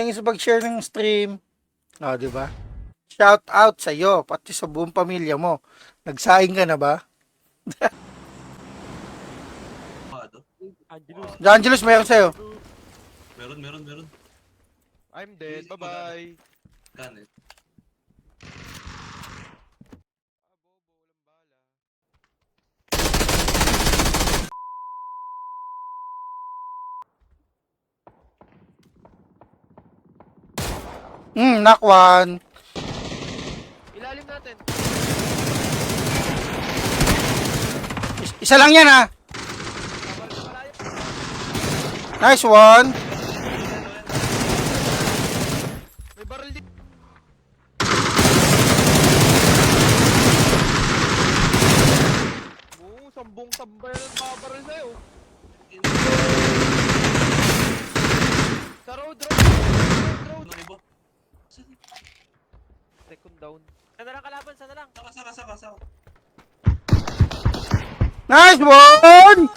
Thanks sa pag-share ng stream. O, di ba? Shout out sa iyo, pati sa buong pamilya mo. Nagsaing ka na ba? Angelus. Angelus, mayroon sa'yo. Meron. I'm dead. Bye-bye. Kanin. Knock one. Ilalim natin. Isa lang yan ah. Nice one. May barrel din. Oo, sambong tambay ng mga barrel sa'yo. Sa road. Ano iba? Second down. Sana lang kalaban, sana lang. Saka. Nice one.